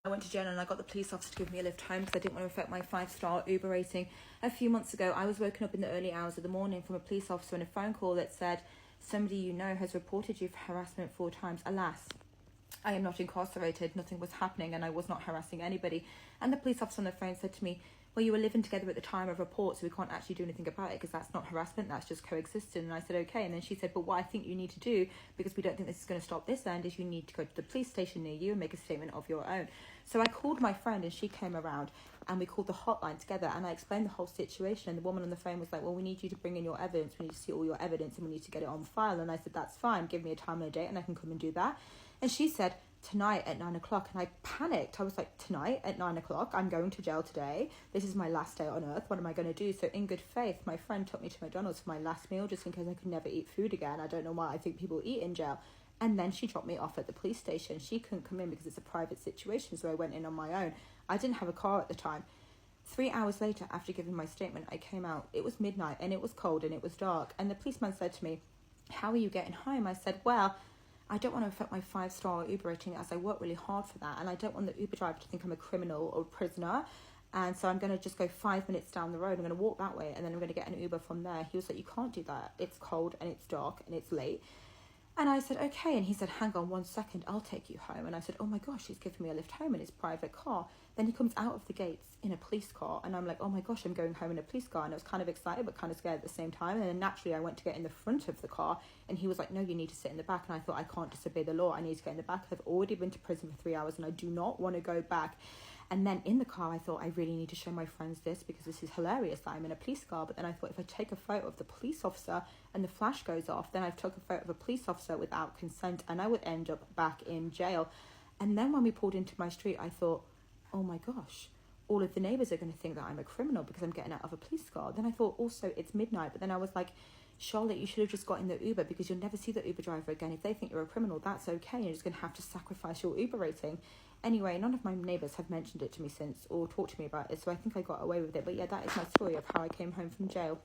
I went to jail and I got the police officer to give me a lift home because I didn't want to affect my 5-star Uber rating. A few months ago, I was woken up in the early hours of the morning from a police officer and a phone call that said, somebody you know has reported you for harassment 4 times. Alas, I am not incarcerated, nothing was happening and I was not harassing anybody. And the police officer on the phone said to me, well, you were living together at the time of report, so we can't actually do anything about it because that's not harassment, that's just coexistence. And I said, okay. And then she said, but what I think you need to do, because we don't think this is going to stop this end, is you need to go to the police station near you and make a statement of your own. So I called my friend and she came around and we called the hotline together and I explained the whole situation. And the woman on the phone was like, well, we need you to bring in your evidence. We need to see all your evidence and we need to get it on file. And I said, that's fine. Give me a time and a date and I can come and do that. And she said, tonight at 9 o'clock. And I panicked. I was like, tonight at 9 o'clock, I'm going to jail today. This is my last day on earth. What am I going to do? So in good faith, my friend took me to McDonald's for my last meal just in case I could never eat food again. I don't know why I think people eat in jail. And then she dropped me off at the police station. She couldn't come in because it's a private situation. So I went in on my own. I didn't have a car at the time. 3 hours later, after giving my statement, I came out. It was midnight and it was cold and it was dark. And the policeman said to me, how are you getting home? I said, well, I don't want to affect my 5-star Uber rating as I work really hard for that. And I don't want the Uber driver to think I'm a criminal or a prisoner. And so I'm going to just go 5 minutes down the road. I'm going to walk that way and then I'm going to get an Uber from there. He was like, you can't do that. It's cold and it's dark and it's late. And I said, okay. And he said, hang on 1 second, I'll take you home. And I said, oh my gosh, he's giving me a lift home in his private car. Then he comes out of the gates in a police car. And I'm like, oh my gosh, I'm going home in a police car. And I was kind of excited, but kind of scared at the same time. And then naturally I went to get in the front of the car. And he was like, no, you need to sit in the back. And I thought, I can't disobey the law. I need to get in the back. I've already been to prison for 3 hours and I do not want to go back. And then in the car, I thought, I really need to show my friends this because this is hilarious that I'm in a police car. But then I thought, if I take a photo of the police officer and the flash goes off, then I've took a photo of a police officer without consent and I would end up back in jail. And then when we pulled into my street, I thought, oh my gosh, all of the neighbours are going to think that I'm a criminal because I'm getting out of a police car. Then I thought, also, it's midnight. But then I was like, Charlotte, you should have just got in the Uber because you'll never see the Uber driver again. If they think you're a criminal, that's okay. You're just going to have to sacrifice your Uber rating. Anyway, none of my neighbours have mentioned it to me since or talked to me about it, so I think I got away with it. But yeah, that is my story of how I came home from jail.